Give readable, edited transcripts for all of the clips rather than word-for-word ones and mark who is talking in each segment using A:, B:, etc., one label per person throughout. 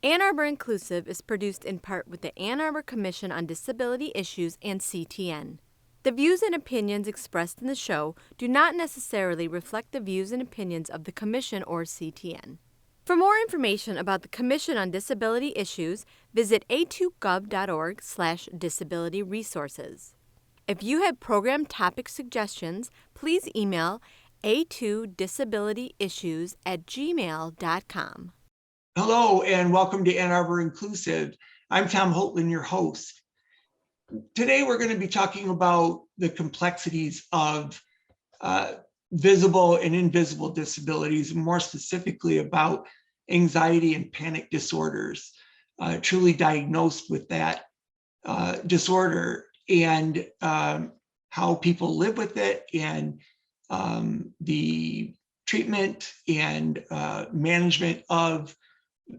A: Ann Arbor Inclusive is produced in part with the Ann Arbor Commission on Disability Issues and CTN. The views and opinions expressed in the show do not necessarily reflect the views and opinions of the Commission or CTN. For more information about the Commission on Disability Issues, visit a2gov.org/disability resources. If you have program topic suggestions, please email a2disabilityissues@gmail.com.
B: Hello and welcome to Ann Arbor Inclusive. I'm Tom Holtman, your host. Today we're going to be talking about the complexities of visible and invisible disabilities, and more specifically about anxiety and panic disorders, truly diagnosed with that disorder, and how people live with it, and the treatment and management of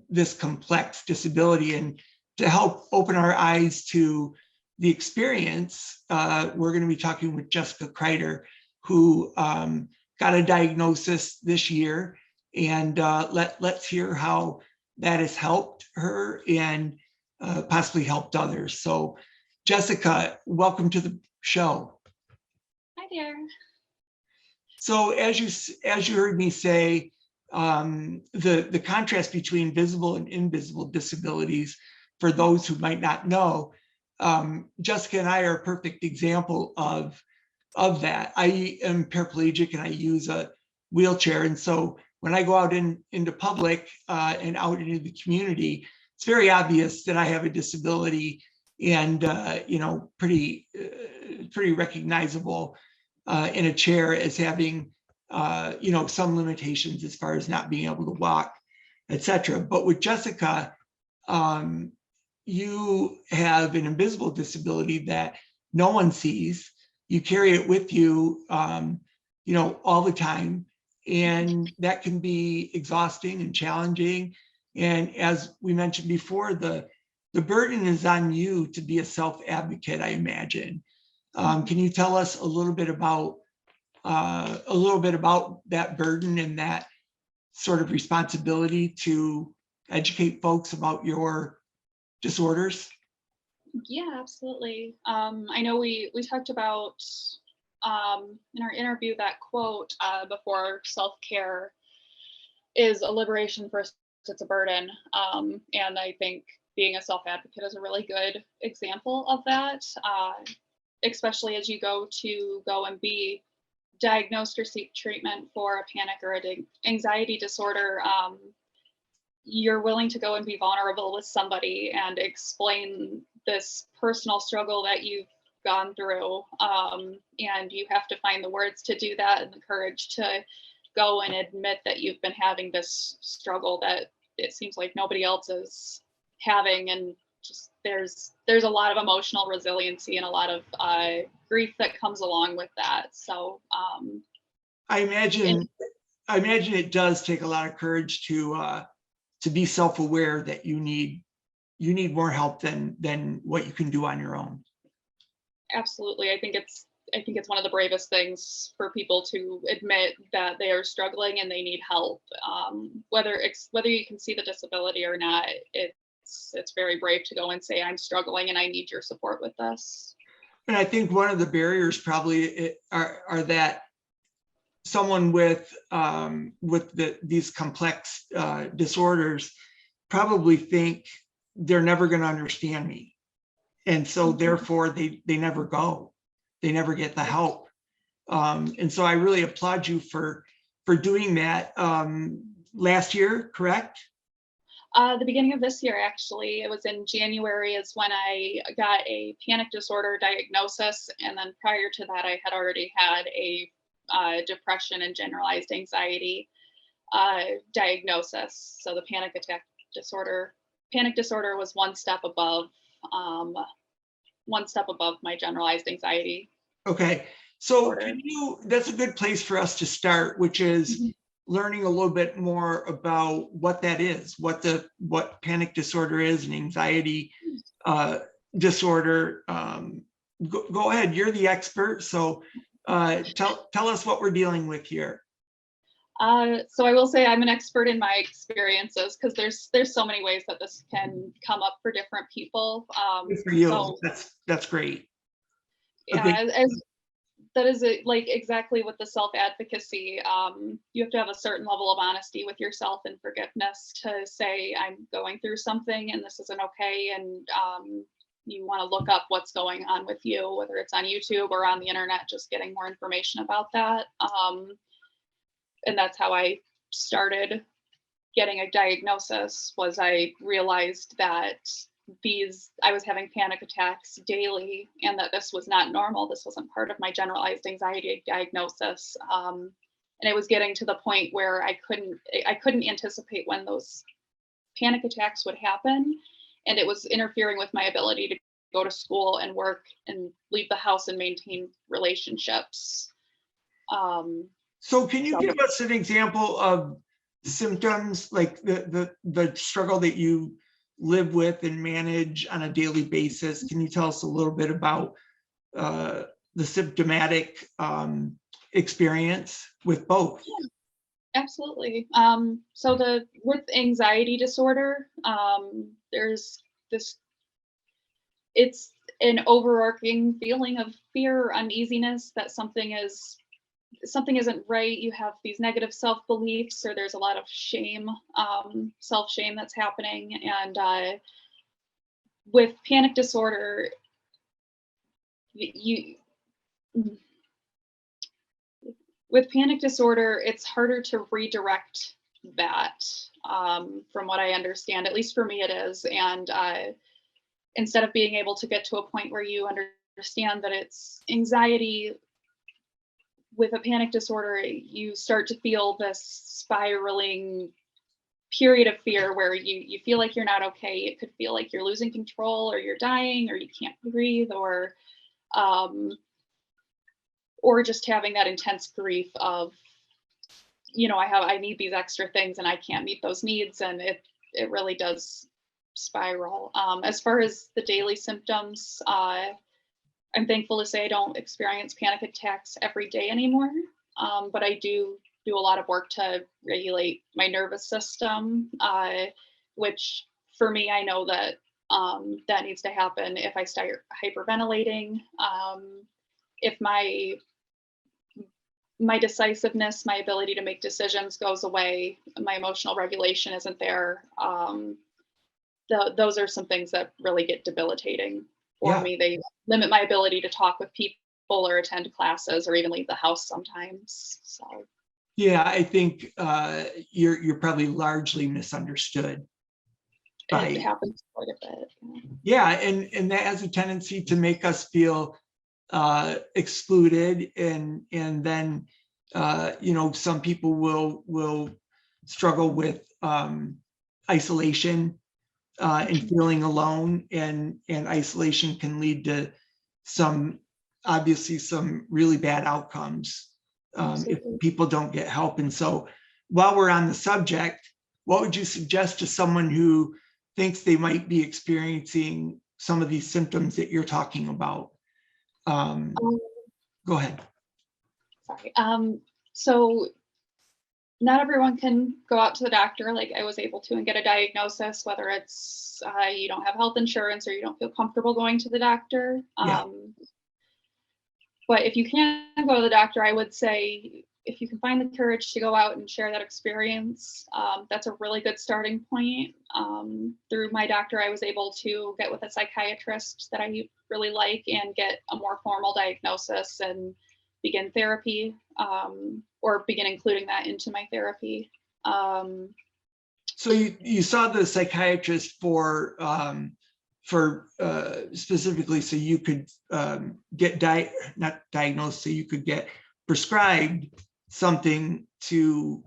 B: this complex disability. And to help open our eyes to the experience, we're going to be talking with Jessica Crider, who got a diagnosis this year, and let's hear how that has helped her and possibly helped others. So Jessica, welcome to the show.
C: Hi there.
B: So as you heard me say, the contrast between visible and invisible disabilities, for those who might not know, Jessica and I are a perfect example of that. I am paraplegic and I use a wheelchair, and so when I go out into public and out into the community, it's very obvious that I have a disability, and pretty recognizable in a chair as having some limitations as far as not being able to walk, etc. But with Jessica, you have an invisible disability that no one sees. You carry it with you, all the time, and that can be exhausting and challenging. And as we mentioned before, the burden is on you to be a self-advocate, I imagine. Can you tell us a little bit about that burden and that sort of responsibility to educate folks about your disorders?
C: Yeah, absolutely. I know we talked about in our interview that quote before, self-care is a liberation versus it's a burden. And I think being a self-advocate is a really good example of that, especially as you go and be diagnosed or seek treatment for a panic or anxiety disorder. You're willing to go and be vulnerable with somebody and explain this personal struggle that you've gone through. And you have to find the words to do that and the courage to go and admit that you've been having this struggle that it seems like nobody else is having. And just there's a lot of emotional resiliency and a lot of grief that comes along with that. So
B: I imagine it does take a lot of courage to be self-aware that you need more help than what you can do on your own.
C: Absolutely. I think it's one of the bravest things for people to admit that they are struggling and they need help. Whether you can see the disability or not, it's very brave to go and say, I'm struggling and I need your support with this.
B: And I think one of the barriers probably are that someone with these complex disorders probably think they're never going to understand me, and so therefore they never go, they never get the help. And so I really applaud you for doing that last year, correct?
C: The beginning of this year, actually. It was in January is when I got a panic disorder diagnosis, and then prior to that I had already had a depression and generalized anxiety diagnosis. So the panic disorder was one step above my generalized anxiety.
B: Okay, so
C: disorder.
B: That's a good place for us to start, which is learning a little bit more about what that is, what panic disorder is, and anxiety disorder. Go ahead, you're the expert, so tell us what we're dealing with here.
C: So I will say I'm an expert in my experiences because there's so many ways that this can come up for different people.
B: Good for you.
C: So
B: That's great.
C: yeah,
B: Okay.
C: as that is it, like exactly with the self-advocacy. You have to have a certain level of honesty with yourself and forgiveness to say I'm going through something and this isn't okay, and you want to look up what's going on with you, whether it's on YouTube or on the internet, just getting more information about that. And that's how I started getting a diagnosis. Was I realized that I was having panic attacks daily, and that this was not normal. This wasn't part of my generalized anxiety diagnosis. And it was getting to the point where I couldn't anticipate when those panic attacks would happen, and it was interfering with my ability to go to school and work and leave the house and maintain relationships.
B: So can you
C: So
B: give us an example of symptoms, like the struggle that you live with and manage on a daily basis? Can you tell us a little bit about the symptomatic experience with both?
C: yeah, absolutely. So with anxiety disorder, there's this, it's an overarching feeling of fear or uneasiness that something isn't right. You have these negative self-beliefs, or there's a lot of shame, self-shame that's happening. And with panic disorder, you with panic disorder, it's harder to redirect that, from what I understand. At least for me, it is. And instead of being able to get to a point where you understand that it's anxiety, with a panic disorder, you start to feel this spiraling period of fear where you feel like you're not okay. It could feel like you're losing control, or you're dying, or you can't breathe, or just having that intense grief of, I need these extra things and I can't meet those needs, and it really does spiral. As far as the daily symptoms, I'm thankful to say I don't experience panic attacks every day anymore, but I do a lot of work to regulate my nervous system, which for me, I know that that needs to happen if I start hyperventilating, if my decisiveness, my ability to make decisions goes away, my emotional regulation isn't there. Those are some things that really get debilitating for
B: Yeah.
C: me. They limit my ability to talk with people or attend classes or even leave the house sometimes. So
B: Yeah, I think you're probably largely misunderstood
C: it
B: by,
C: happens quite a bit.
B: yeah, and that has a tendency to make us feel excluded, and then some people will struggle with isolation and feeling alone, and isolation can lead to obviously some really bad outcomes if
C: Absolutely.
B: people don't get help. And so while we're on the subject, what would you suggest to someone who thinks they might be experiencing some of these symptoms that you're talking about? Go ahead.
C: Sorry. So not everyone can go out to the doctor like I was able to and get a diagnosis, whether it's you don't have health insurance or you don't feel comfortable going to the doctor.
B: Yeah.
C: But if you can go to the doctor, I would say if you can find the courage to go out and share that experience, that's a really good starting point. Through my doctor, I was able to get with a psychiatrist that I really like and get a more formal diagnosis and begin therapy, or begin including that into my therapy.
B: So you saw the psychiatrist for specifically so you could get not diagnosed, so you could get prescribed something to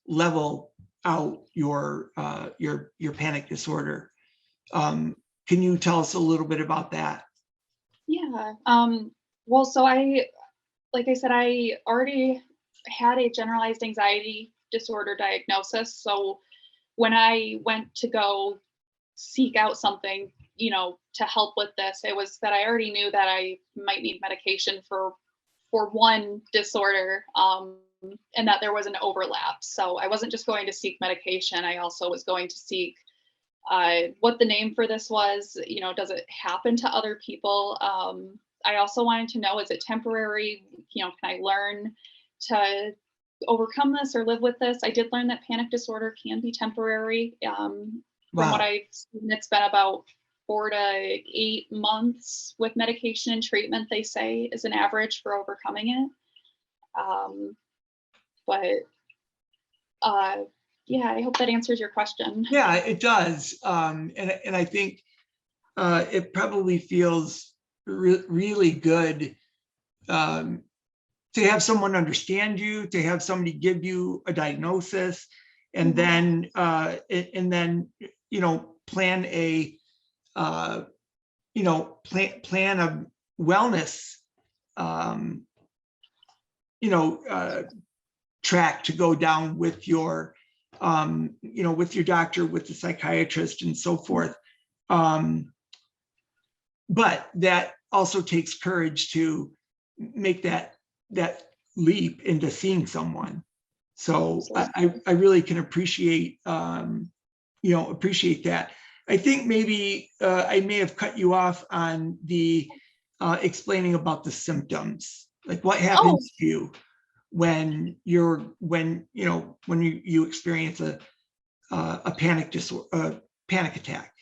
B: level out your panic disorder. Can you tell us a little bit about that?
C: Yeah. Well, so like I said, I already had a generalized anxiety disorder diagnosis. So when I went to go seek out something, to help with this, it was that I already knew that I might need medication for one disorder. and that there was an overlap. So I wasn't just going to seek medication. I also was going to seek what the name for this was. Does it happen to other people? I also wanted to know, is it temporary? Can I learn to overcome this or live with this? I did learn that panic disorder can be temporary. From
B: Wow.
C: what I've seen, it's been about 4 to 8 months with medication and treatment, they say, is an average for overcoming it. But yeah, I hope that answers your question.
B: Yeah, it does. And I think it probably feels really good to have someone understand you, to have somebody give you a diagnosis, and then plan a plan a wellness track to go down with your with your doctor, with the psychiatrist, and so forth. But that also takes courage to make that leap into seeing someone. So I really can appreciate appreciate that. I think maybe I may have cut you off on the explaining about the symptoms, like what happens to you when you experience a panic disorder, panic attack.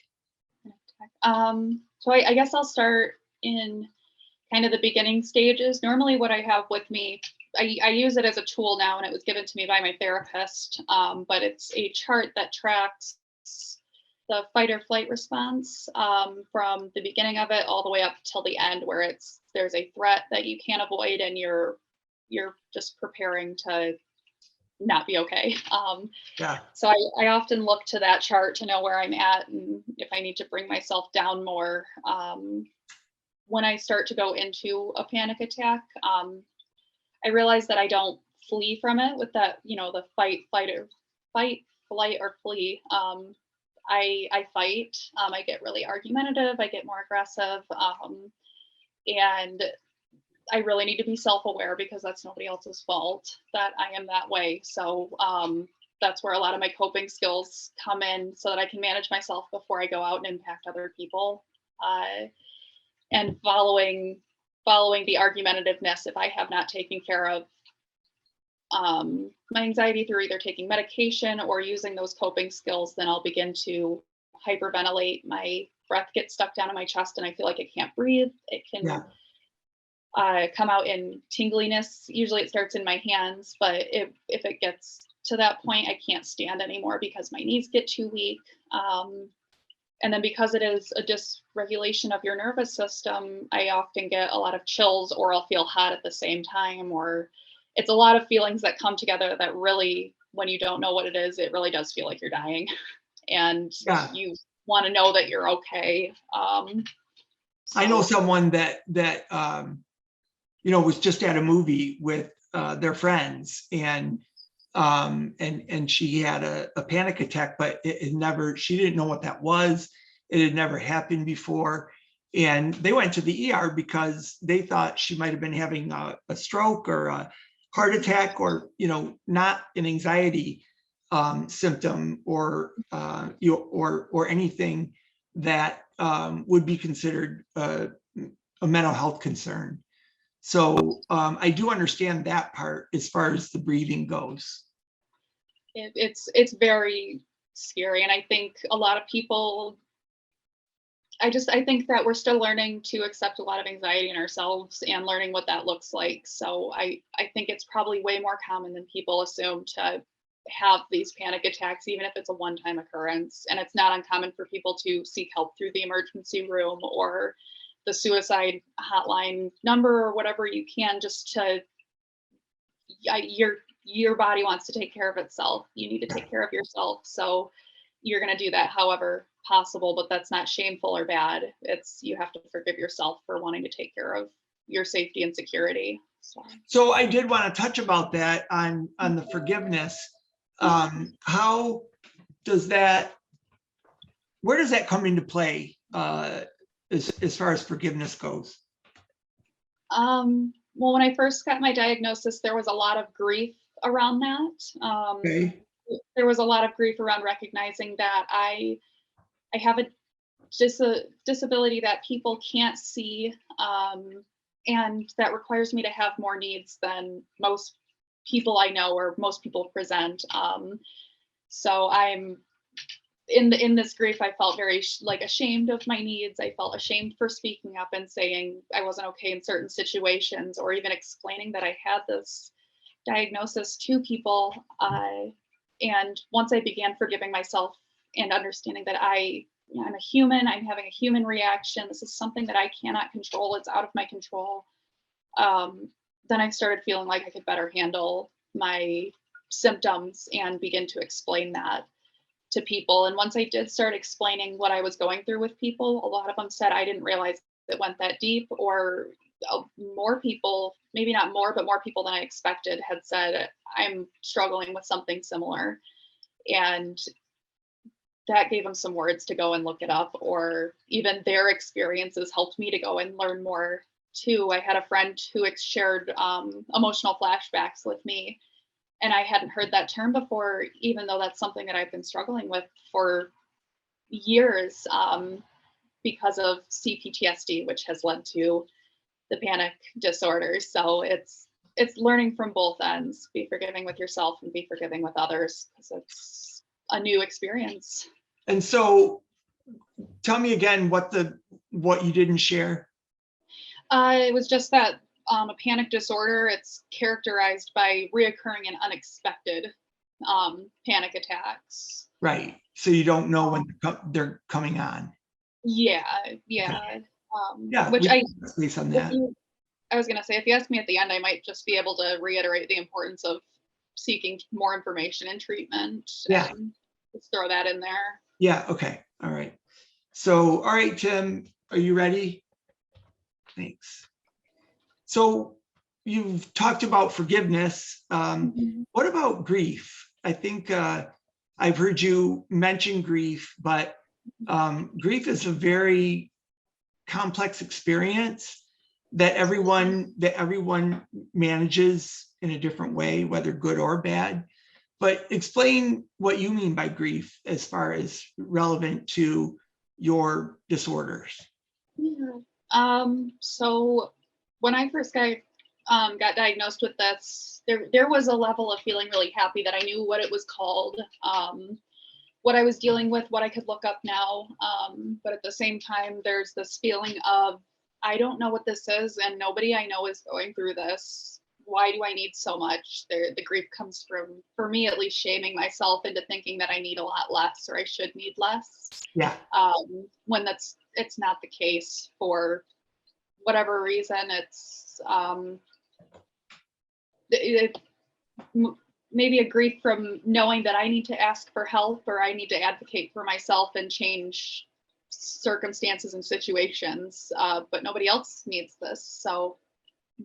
C: So I guess I'll start in kind of the beginning stages. Normally what I have with me, I use it as a tool now, and it was given to me by my therapist, but it's a chart that tracks the fight or flight response from the beginning of it all the way up till the end, where there's a threat that you can't avoid, and you're just preparing to not be okay. So I often look to that chart to know where I'm at and if I need to bring myself down more. When I start to go into a panic attack, I realize that I don't flee from it with that, the fight, flight, or flee. I fight. I get really argumentative. I get more aggressive, and I really need to be self-aware, because that's nobody else's fault that I am that way. So that's where a lot of my coping skills come in, so that I can manage myself before I go out and impact other people. And following the argumentativeness, if I have not taken care of my anxiety through either taking medication or using those coping skills, then I'll begin to hyperventilate. My breath gets stuck down in my chest and I feel like I can't breathe. It can come out in tingliness. Usually it starts in my hands, but if it gets to that point, I can't stand anymore because my knees get too weak. And then because it is a dysregulation of your nervous system, I often get a lot of chills, or I'll feel hot at the same time, or it's a lot of feelings that come together that really, when you don't know what it is, it really does feel like you're dying. And you want to know that you're okay.
B: I know someone that was just at a movie with their friends, and she had a panic attack, but she didn't know what that was. It had never happened before. And they went to the ER because they thought she might've been having a stroke or a heart attack, or, not an anxiety symptom, or anything that would be considered a mental health concern. So I do understand that part as far as the breathing goes.
C: It's very scary. And I think a lot of people, I think that we're still learning to accept a lot of anxiety in ourselves and learning what that looks like. So I think it's probably way more common than people assume to have these panic attacks, even if it's a one-time occurrence. And it's not uncommon for people to seek help through the emergency room or the suicide hotline number, or whatever you can, just to, your body wants to take care of itself. You need to take care of yourself. So you're going to do that however possible, but that's not shameful or bad. You have to forgive yourself for wanting to take care of your safety and security.
B: So I did want to touch about that on the forgiveness. How does that, where does that come into play as far as forgiveness goes?
C: Well, when I first got my diagnosis, there was a lot of grief around that.
B: Okay.
C: There was a lot of grief around recognizing that I have a disability that people can't see, and that requires me to have more needs than most people I know or most people present. So I'm in this grief. I felt very like ashamed of my needs. I felt ashamed for speaking up and saying I wasn't okay in certain situations, or even explaining that I had this diagnosis to people. And once I began forgiving myself and understanding that I'm a human, I'm having a human reaction, this is something that I cannot control, it's out of my control, then I started feeling like I could better handle my symptoms and begin to explain that to people. And once I did start explaining what I was going through with people, a lot of them said, I didn't realize it went that deep, or more people, maybe not more, but more people than I expected had said, I'm struggling with something similar. And that gave them some words to go and look it up, or even their experiences helped me to go and learn more too. I had a friend who shared emotional flashbacks with me, and I hadn't heard that term before, even though that's something that I've been struggling with for years, because of CPTSD, which has led to the panic disorders. So it's learning from both ends. Be forgiving with yourself and be forgiving with others, because it's a new experience.
B: And so tell me again what you didn't share.
C: It was just that a panic disorder, it's characterized by reoccurring and unexpected panic attacks.
B: Right. So you don't know when they're coming on.
C: Yeah.
B: Okay.
C: Which
B: based on that.
C: I was going to say, if you ask me at the end, I might just be able to reiterate the importance of seeking more information and treatment.
B: Yeah.
C: And just throw that in there.
B: Yeah. Okay. All right. So, all right, Tim, are you ready? Thanks. So you've talked about forgiveness. What about grief? I think I've heard you mention grief, but grief is a very complex experience that everyone manages in a different way, whether good or bad. But explain what you mean by grief as far as relevant to your disorders.
C: Yeah. So when I first got diagnosed with this, there was a level of feeling really happy that I knew what it was called, what I was dealing with, what I could look up now. But at the same time, there's this feeling of, I don't know what this is, and nobody I know is going through this. Why do I need so much? The grief comes from, for me at least, shaming myself into thinking that I need a lot less, or I should need less.
B: Yeah.
C: When it's not the case for whatever reason. It's maybe a grief from knowing that I need to ask for help, or I need to advocate for myself and change circumstances and situations, but nobody else needs this. So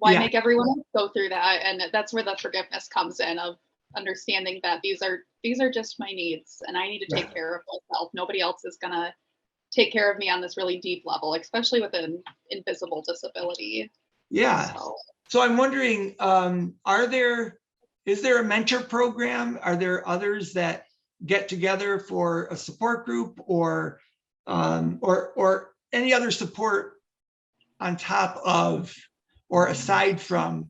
C: why make everyone else go through that? And that's where the forgiveness comes in, of understanding that these are just my needs, and I need to take care of myself. Nobody else is gonna take care of me on this really deep level, especially with an invisible disability.
B: Yeah. So I'm wondering, is there a mentor program? Are there others that get together for a support group, or any other support on top of or aside from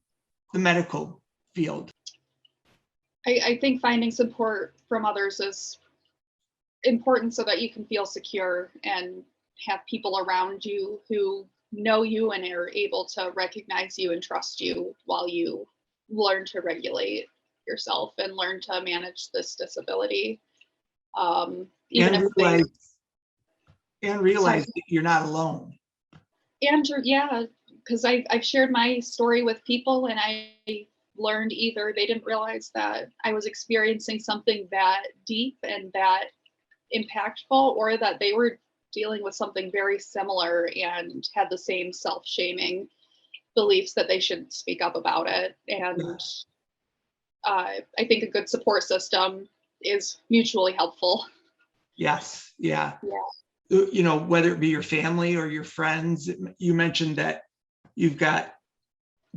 B: the medical field?
C: I think finding support from others is important, so that you can feel secure and have people around you who know you and are able to recognize you and trust you while you learn to regulate yourself and learn to manage this disability. And realize
B: that you're not alone.
C: And yeah, because I've shared my story with people, and I learned either they didn't realize that I was experiencing something that deep and that impactful, or that they were dealing with something very similar and had the same self-shaming beliefs that they should speak up about it. And I think a good support system is mutually helpful.
B: Yes. Yeah. You know, whether it be your family or your friends. You mentioned that you've got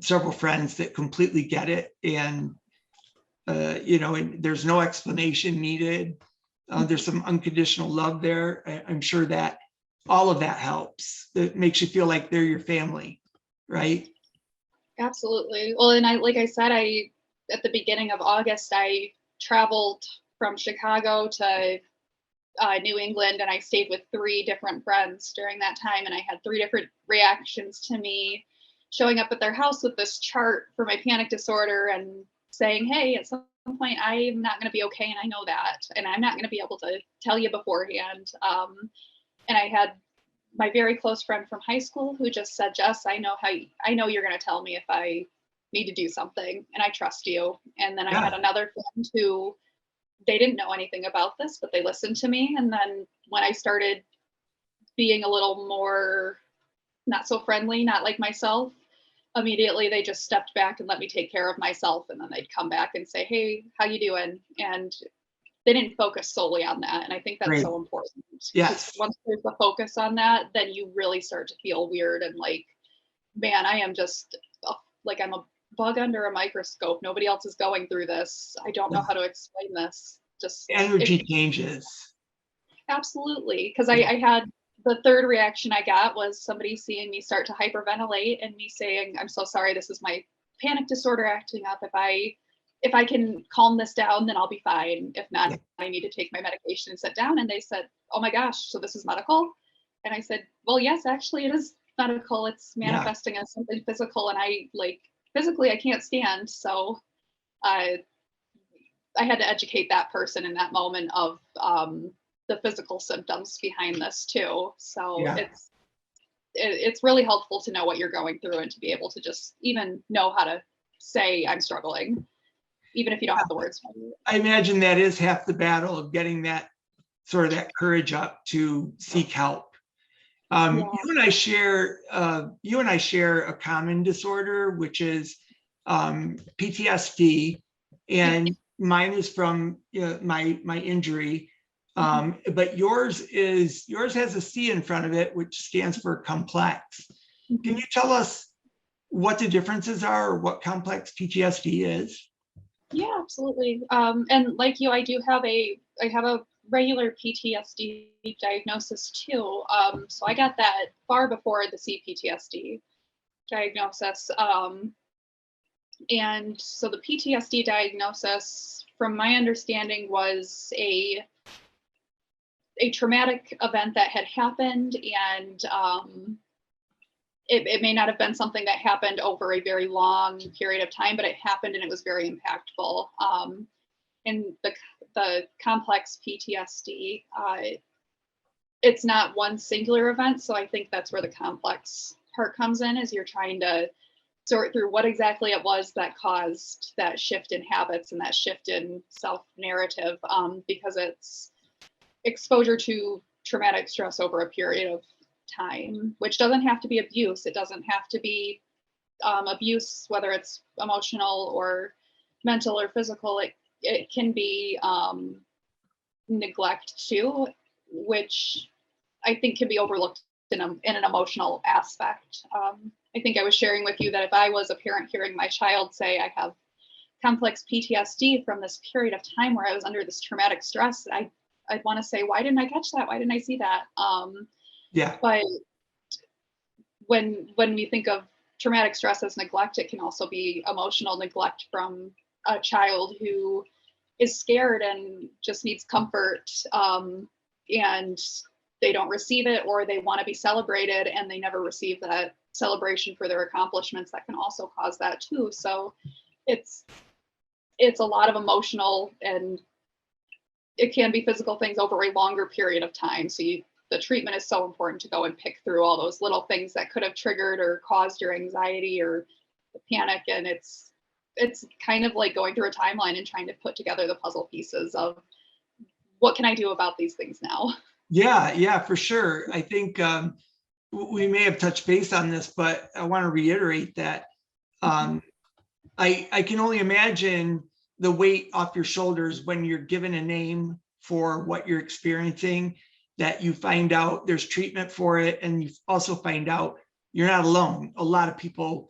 B: several friends that completely get it, and and there's no explanation needed. There's some unconditional love there. I'm sure that all of that helps. That makes you feel like they're your family, right?
C: Absolutely. Well, and like I said, at the beginning of August, I traveled from Chicago to New England, and I stayed with 3 different friends during that time, and I had 3 different reactions to me showing up at their house with this chart for my panic disorder and saying, hey, at some point I'm not going to be okay, and I know that, and I'm not going to be able to tell you beforehand. And I had my very close friend from high school who just said, Jess, I know you're going to tell me if I need to do something, and I trust you. And then I had another friend who, they didn't know anything about this, but they listened to me. And then when I started being a little more not so friendly, not like myself, immediately they just stepped back and let me take care of myself. And then they'd come back and say, hey, how you doing? And they didn't focus solely on that. And I think that's so important.
B: Yes.
C: Once there's a focus on that, then you really start to feel weird and like, man, I am just like, I'm a bug under a microscope. Nobody else is going through this. I don't know how to explain this. Just
B: energy changes.
C: Absolutely. Because I had the third reaction I got was somebody seeing me start to hyperventilate and me saying, I'm so sorry, this is my panic disorder acting up. If I can calm this down, then I'll be fine. If not, I need to take my medication and sit down. And they said, oh my gosh, so this is medical? And I said, well, yes, actually it is medical. It's manifesting as something physical. And physically I can't stand. So I had to educate that person in that moment of the physical symptoms behind this too. So it's really helpful to know what you're going through and to be able to just even know how to say I'm struggling, even if you don't have the words.
B: I imagine that is half the battle of getting that courage up to seek help. You and I share a common disorder, which is PTSD, and mine is from my injury. But yours has a C in front of it, which stands for complex. Can you tell us what the differences are, or what complex PTSD is?
C: Yeah, absolutely. And like you, I have a regular PTSD diagnosis too. So I got that far before the CPTSD diagnosis. And so the PTSD diagnosis, from my understanding, was a traumatic event that had happened, and it may not have been something that happened over a very long period of time, but it happened and it was very impactful. And the complex PTSD, it's not one singular event. So I think that's where the complex part comes in, is you're trying to sort through what exactly it was that caused that shift in habits and that shift in self-narrative, because it's exposure to traumatic stress over a period of time, which doesn't have to be abuse. It doesn't have to be abuse, whether it's emotional or mental or physical. It can be neglect too, which I think can be overlooked in an emotional aspect. I think I was sharing with you that if I was a parent hearing my child say, I have complex PTSD from this period of time where I was under this traumatic stress, I'd want to say, why didn't I catch that? Why didn't I see that? But when we think of traumatic stress as neglect, it can also be emotional neglect from a child who is scared and just needs comfort, and they don't receive it, or they want to be celebrated and they never receive that celebration for their accomplishments. That can also cause that too. So it's a lot of emotional, and it can be physical things over a longer period of time. So the treatment is so important to go and pick through all those little things that could have triggered or caused your anxiety or the panic. And it's kind of like going through a timeline and trying to put together the puzzle pieces of what can I do about these things now?
B: Yeah, for sure. I think we may have touched base on this, but I want to reiterate that I can only imagine the weight off your shoulders when you're given a name for what you're experiencing, that you find out there's treatment for it, and you also find out you're not alone. A lot of people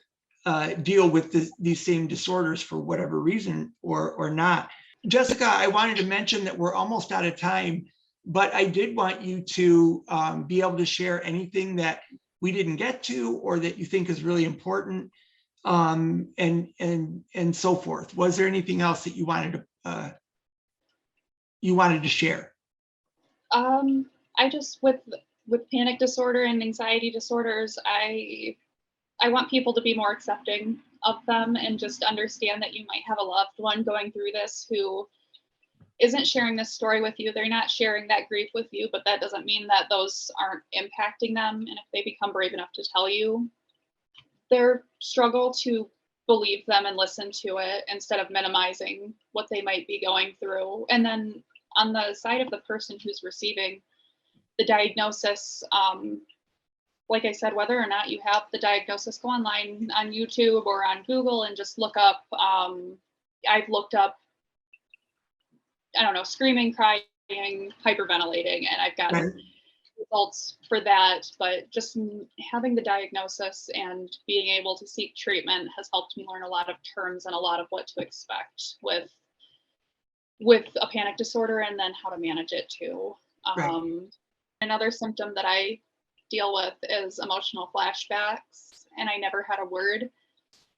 B: deal with these same disorders for whatever reason or not. Jessica, I wanted to mention that we're almost out of time, but I did want you to be able to share anything that we didn't get to or that you think is really important, and so forth. Was there anything else that you wanted to share?
C: I just with panic disorder and anxiety disorders, I want people to be more accepting of them and just understand that you might have a loved one going through this who isn't sharing this story with you. They're not sharing that grief with you, but that doesn't mean that those aren't impacting them. And if they become brave enough to tell you their struggle, to believe them and listen to it instead of minimizing what they might be going through. And then on the side of the person who's receiving the diagnosis, like I said, whether or not you have the diagnosis, go online on YouTube or on Google and just look up. I've looked up, I don't know, screaming, crying, hyperventilating, and I've got results for that. But just having the diagnosis and being able to seek treatment has helped me learn a lot of terms and a lot of what to expect with a panic disorder, and then how to manage it too. Another symptom that I deal with is emotional flashbacks, and I never had a word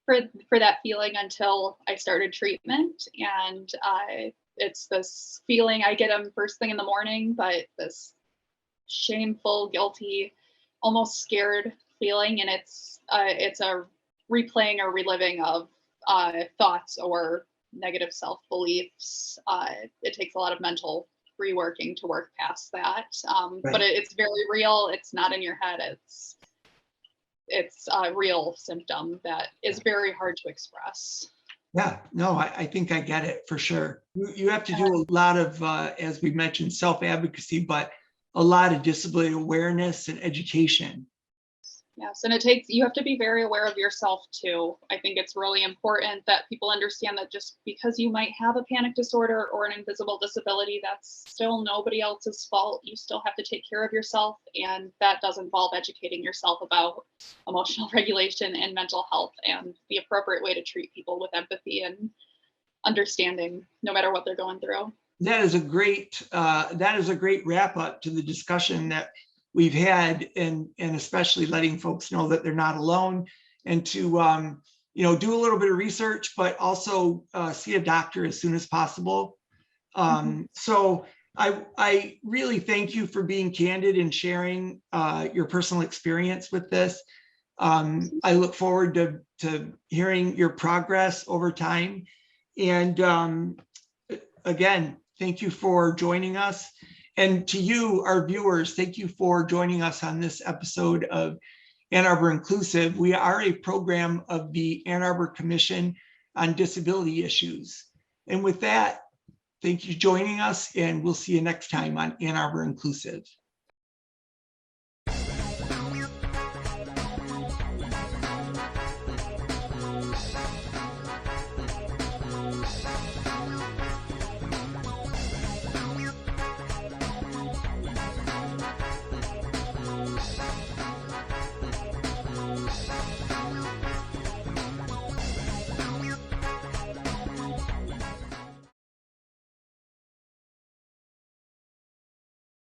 C: for that feeling until I started treatment. And it's this feeling, I get them first thing in the morning, but this shameful, guilty, almost scared feeling, and it's a replaying or reliving of thoughts or negative self-beliefs. It takes a lot of mental reworking to work past that, but it's very real. It's not in your head. It's a real symptom that is very hard to express.
B: Yeah, no, I think I get it for sure. You have to do a lot of, as we mentioned, self-advocacy, but a lot of disability awareness and education.
C: Yes, and you have to be very aware of yourself too. I think it's really important that people understand that just because you might have a panic disorder or an invisible disability, that's still nobody else's fault. You still have to take care of yourself, and that does involve educating yourself about emotional regulation and mental health and the appropriate way to treat people with empathy and understanding, no matter what they're going through.
B: That is a great wrap up to the discussion that we've had, and especially letting folks know that they're not alone, and to do a little bit of research, but also see a doctor as soon as possible. So I really thank you for being candid and sharing your personal experience with this. I look forward to hearing your progress over time. And again, thank you for joining us. And to you, our viewers, thank you for joining us on this episode of Ann Arbor Inclusive. We are a program of the Ann Arbor Commission on Disability Issues. And with that, thank you for joining us, and we'll see you next time on Ann Arbor Inclusive.